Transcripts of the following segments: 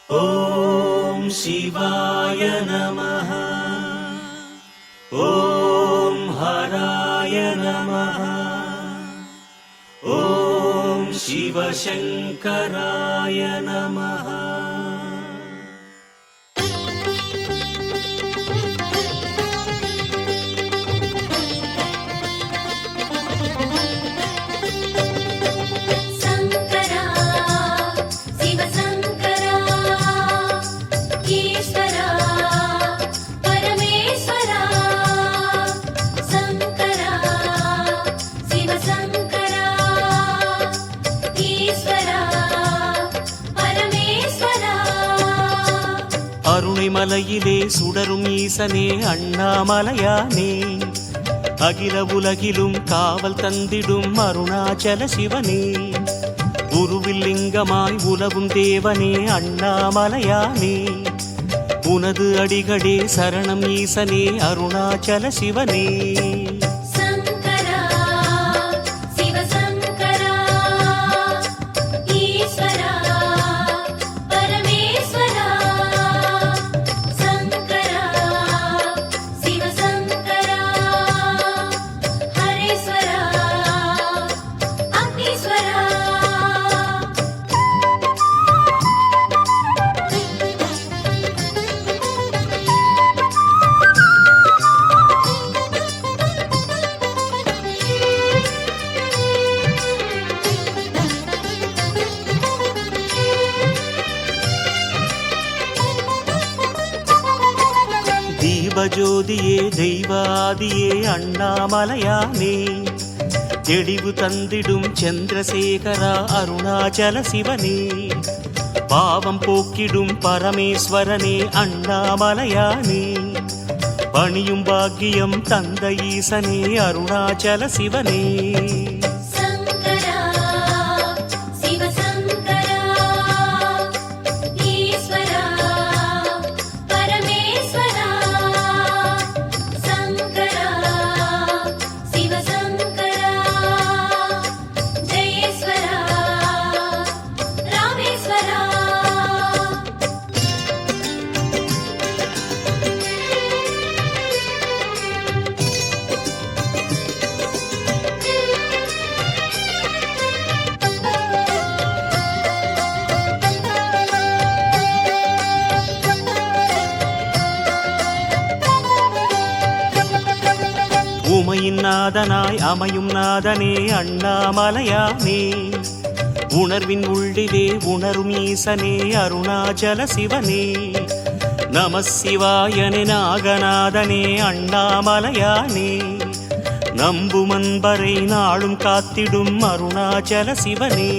ஓம் சிவாய நமः. ஓம் ஹராய நமः. ஓம் சிவசங்கராய நமः. அருணைமலையிலே சுடரும் ஈசனே அண்ணாமலையானே, அகில உலகிலும் காவல் தந்திடும் அருணாச்சல சிவனே, உருவில் லிங்கமாய் உலவும் தேவனே அண்ணாமலையானே, உனது அடிகளே சரணம் ஈசனே அருணாச்சல சிவனே. தீபஜோதியே தெய்வாதியே அண்ணாமலையானே, தெளிவு தந்திடும் சந்திரசேகரா அருணாச்சல சிவனே, பாவம் போக்கிடும் பரமேஸ்வரனே அண்ணாமலையானே, பணியும் பாக்கியம் தந்த ஈசனே அருணாச்சல சிவனே. உமையின் நாதனாய் அமையும் நாதனே அண்ணாமலையானே, உணர்வின் உள்ளிலே உணரும் ஈசனே அருணாச்சல சிவனே, நம சிவாயனே நாகநாதனே அண்ணாமலையானே, நம்பும் அன்பரை நாளும் காத்திடும் அருணாச்சல சிவனே.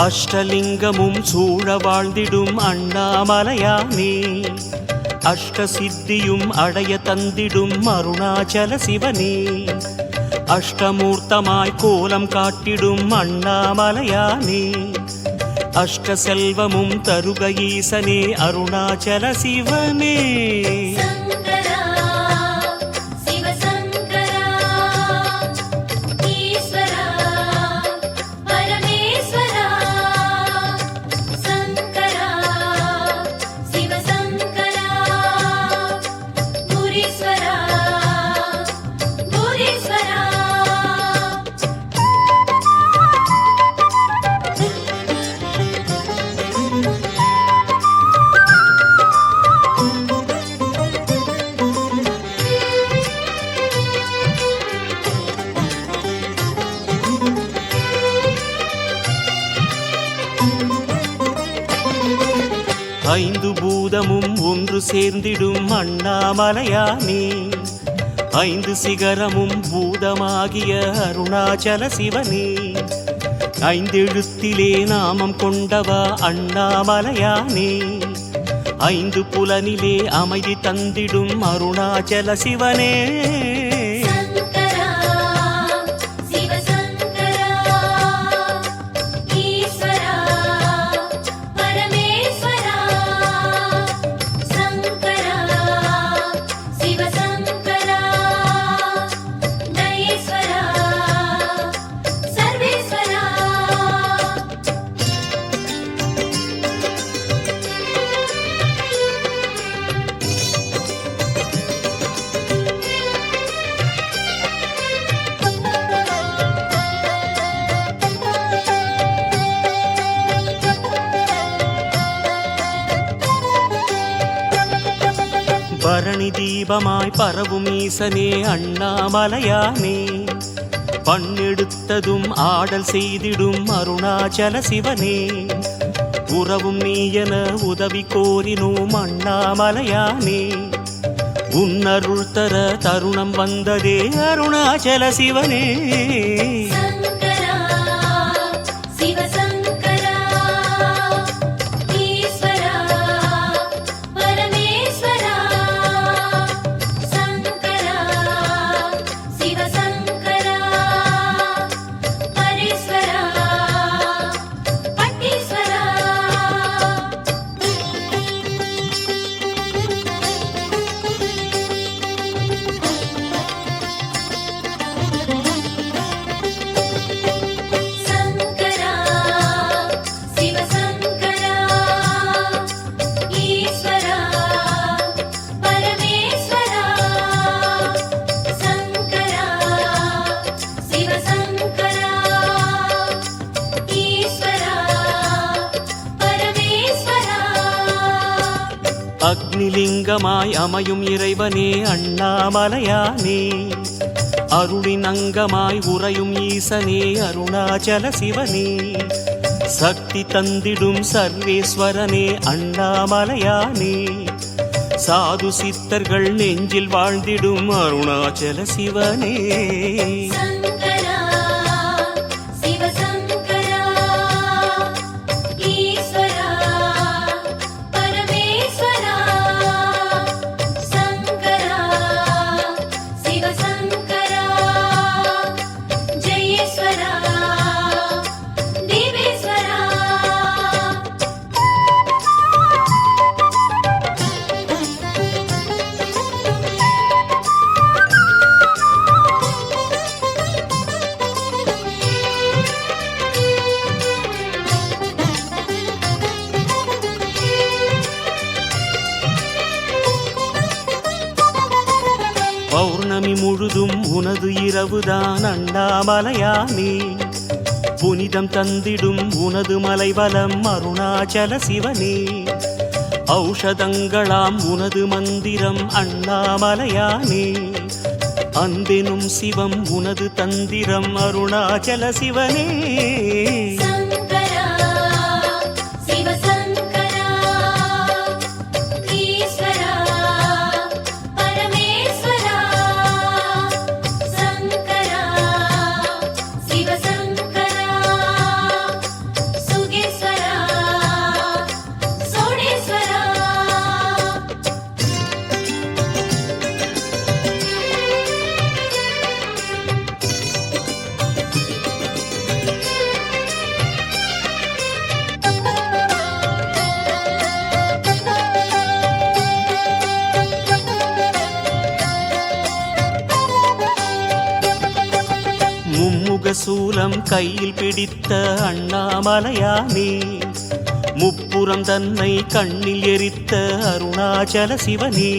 அஷ்டலிங்கமும் சூழ வாழ்ந்திடும் அண்ணாமலையானே, அஷ்ட சித்தியும் அடைய தந்திடும் அருணாச்சல சிவனே, அஷ்டமூர்த்தமாய் கோலம் காட்டிடும் அண்ணாமலையானே, அஷ்ட செல்வமும் தருக ஈசனே அருணாச்சல சிவனே. ஐந்து பூதமும் ஒன்று சேர்ந்திடும் அண்ணாமலையானே ஐந்து சிகரமும் பூதமாகிய அருணாச்சல சிவனே ஐந்தெழுத்திலே நாமம் கொண்டவா அண்ணாமலையானே ஐந்து புலனிலே அமைதி தந்திடும் அருணாச்சல சிவனே பரணி தீபமாய் பரவும் ஈசனே அண்ணாமலையானே பண்ணெடுத்ததும் ஆடல் செய்திடும் அருணாச்சல சிவனே உறவும் நீயென உதவி கோரினோம் அண்ணாமலையானே உன்னருள் தர தருணம் வந்ததே அருணாச்சல சிவனே அக்னிலிங்கமாய் அமையும் இறைவனே அண்ணாமலையானே அருளின் அங்கமாய் உறையும் ஈசனே அருணாச்சல சிவனே சக்தி தந்திடும் சர்வேஸ்வரனே அண்ணாமலையானே சாது சித்தர்கள் நெஞ்சில் வாழ்ந்திடும் அருணாச்சல சிவனே பௌர்ணமி முழுதும் உனது இரவுதான் அண்ணாமலையானே புனிதம் தந்திடும் உனது மலைவலம் அருணாச்சல சிவனே ஔஷதங்களாம் உனது மந்திரம் அண்ணாமலையானே அன்பெனும் சிவம் உனது தந்திரம் அருணாச்சல சிவனே சூலம் கையில் பிடித்த அண்ணாமலையானே முப்புறம் தன்னை கண்ணில் எரித்த அருணாச்சல சிவனே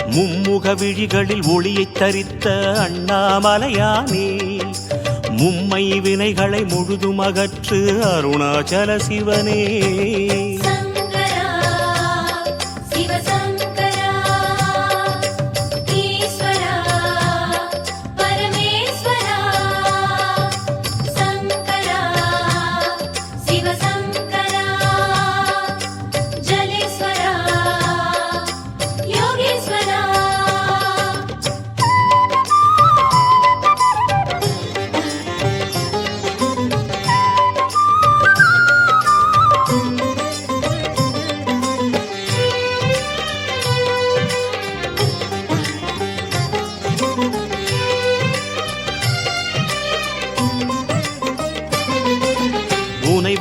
மும்முக விழிகளில் ஒளியைத் தரித்த அண்ணாமலையானே மும்மை வினைகளை முழுதும் அகற்று அருணாச்சல சிவனே Jale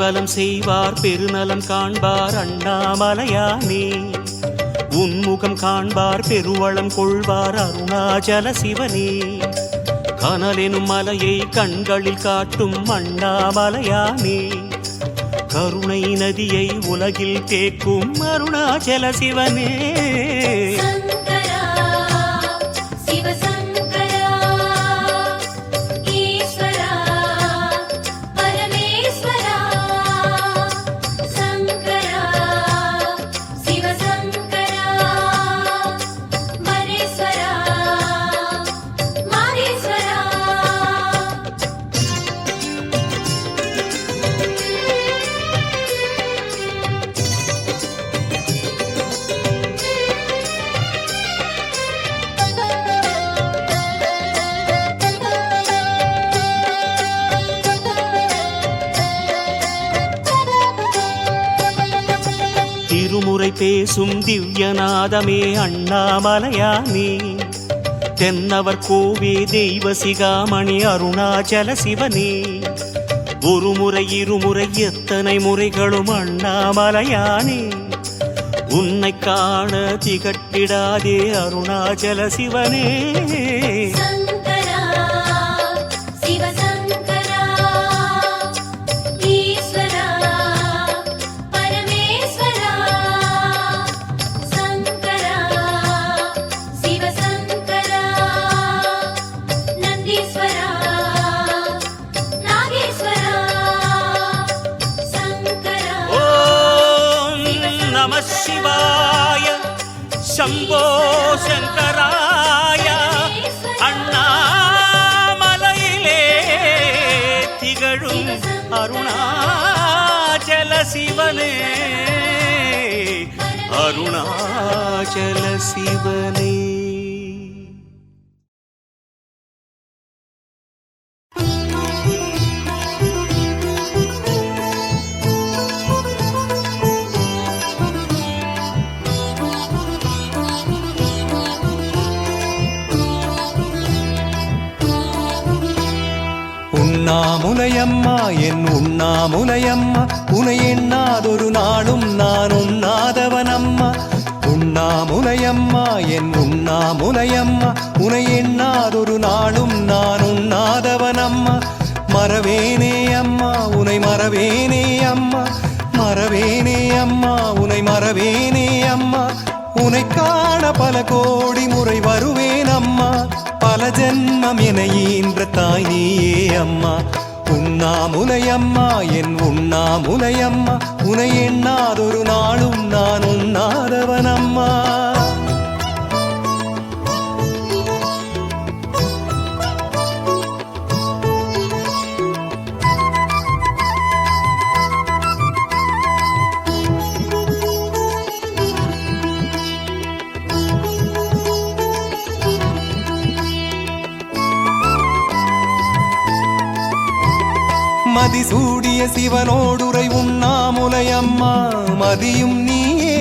கிரிவலம் செய்வார் பெருநலம் காண்பார் அண்ணாமலையானே. உன்முகம் காண்பார் பெருவளம் கொள்வார் அருணாச்சல சிவனே. கனலெனும் மலையை கண்களில் காட்டும் அண்ணாமலையானே. கருணை நதியை உலகில் தேக்கும் அருணாச்சல சிவனே. திருமுறை பேசும் திவ்யநாதமே அண்ணாமலையானே. தென்னவர் கோவே தெய்வ சிகாமணி அருணாச்சல சிவனே. ஒரு முறை இருமுறை எத்தனை முறைகளும் அண்ணாமலையானே. உன்னை காண திகட்டிடாதே அருணாச்சல சிவனே. சிவாய சம்போ சங்கராய. அண்ணாமலையிலே திகழும் அருணாச்சல சிவனே. அருணாச்சல சிவனே. உண்ணாமுலையம்மா என் உண்ணாமுலையம்மா, உனை எண்ணாதொரு நாளும் நான் உண்ணாதவனம்மா. உண்ணாமுலையம்மா என் உண்ணாமுலையம்மா, உனை எண்ணாதொரு நாளும் நான் உண்ணாதவனம்மா. மறவேனே அம்மா உனை மறவேனே அம்மா, மறவேனே அம்மா உனை மறவேனே அம்மா. உனை காண பல கோடி முறை வருவேன் அம்மா. பல ஜென்மம் என ஈன்ற தாய் நீயே அம்மா. உண்ணாமுலையம்மா என் உண்ணாமுலையம்மா, உனை எண்ணாதொரு நாளும் நான் உண்ணாதவனம்மா. மதிசூடிய சிவனோடுரை உண்ணாமுலையம்மா. மதியும் நீயே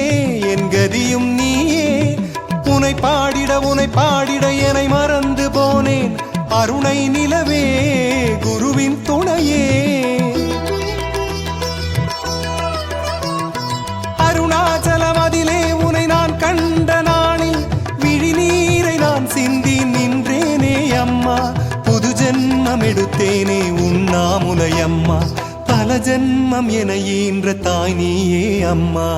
என் கதியும் நீயே. உனை பாடிட என்னை மறந்து போனேன். அருணை நிலவே குருவின் துணையே. அருணாச்சலம் அதிலே உனை நான் கண்ட நாளில் விழிநீரை நான் சிந்தி நின்றேனே அம்மா. புது ஜென்மம் எடுத்தேனே உண்ணாமுலையம்மா. பல ஜென்மம் என ஈன்ற தாய் நீயே அம்மா.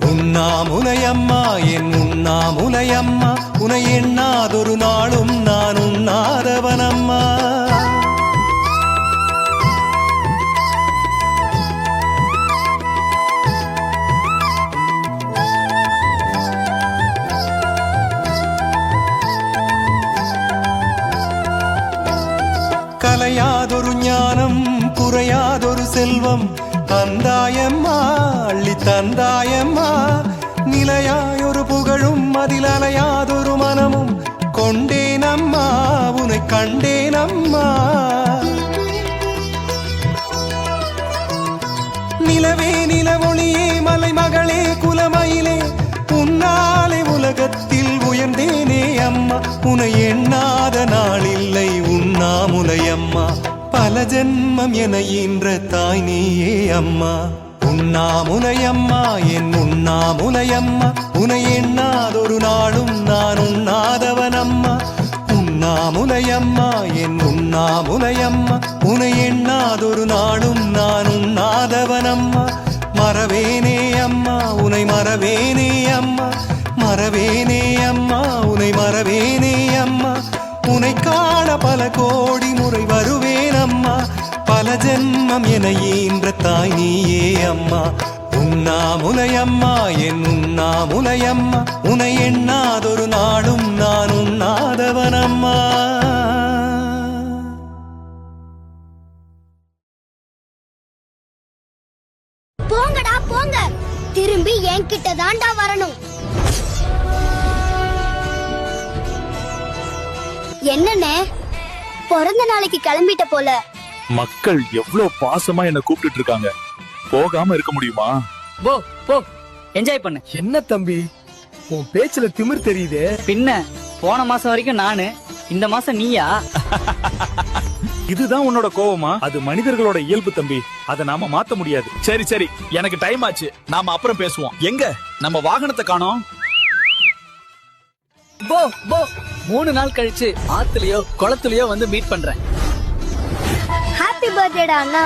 உண்ணாமுலையம்மா என் உண்ணாமுலையம்மா, உனை எண்ணாதொரு நாளும் நான் உண்ணாதவனம்மா. கலையாதொரு ஞானம் குறையாதொரு செல்வம் தந்தாயம்மா அள்ளி தந்தாயம்மா. நிலையாயொரு புகழும் அதில் அலையாதொரு மனமும் கொண்டேனம்மா உனை கண்டேனம்மா. நிலவே நிலவொளியே மலை மகளே குலமயிலே, உன்னாலே உலகத்தில் உயர்ந்தேனே அம்மா. உனை எண்ணாத நாளில்லை உண்ணாமுலையம்மா. பல ஜென்மம் என ஈன்ற தாய் நீயே அம்மா. உண்ணாமுலையம்மா என் உண்ணாமுலையம்மா, உனை எண்ணாதொரு நாளும் நான் உண்ணாதவனம்மா. உண்ணாமுலையம்மா என் உண்ணாமுலையம்மா, உனை எண்ணாதொரு நாளும் நான் உண்ணாதவனம்மா. மறவேனே அம்மா உனை மறவேனே அம்மா, மறவேனே அம்மா உனை மறவேனே அம்மா. உனை காண பல கோடி முறை வருவேன் அம்மா. பல ஜென்மம் என ஈன்ற தாய் நீயே அம்மா. உண்ணாமுலையம்மா என் உண்ணாமுலையம்மா, உனை எண்ணாதொரு நாளும் நான் உண்ணாதவனம்மா. போங்கடா போங்க, திரும்பி என்கிட்ட தாண்டா வரணும். என்னண்ணே, பிறந்த நாளைக்கு கிளம்பிட்ட போல. மக்கள் எவ்வளவு பாசமா என்ன கூப்பிட்டு இருக்காங்க, போகாம இருக்க முடியுமா? போ போ, என்ஜாய் பண்ணு. என்ன தம்பி, உன் பேச்சுல திமிர் தெரியுதே. பின்ன போன மாசம் வரைக்கும் நானு, இந்த மாசம் நீயா? இதுதான் உன்னோட கோவமா? அது மனிதர்களோட இயல்பு தம்பி, அதை நாம மாத்த முடியாது. சரி சரி, எனக்கு டைம் ஆச்சு, நாம அப்புறம் பேசுவோம். எங்க நம்ம வாகனத்தை காணோம்? போ போ, 3 நாள் கழிச்சு ஆத்துலயோ குளத்துலயோ வந்து மீட் பண்றேன். ஹாப்பி பர்த்டேடா அண்ணா.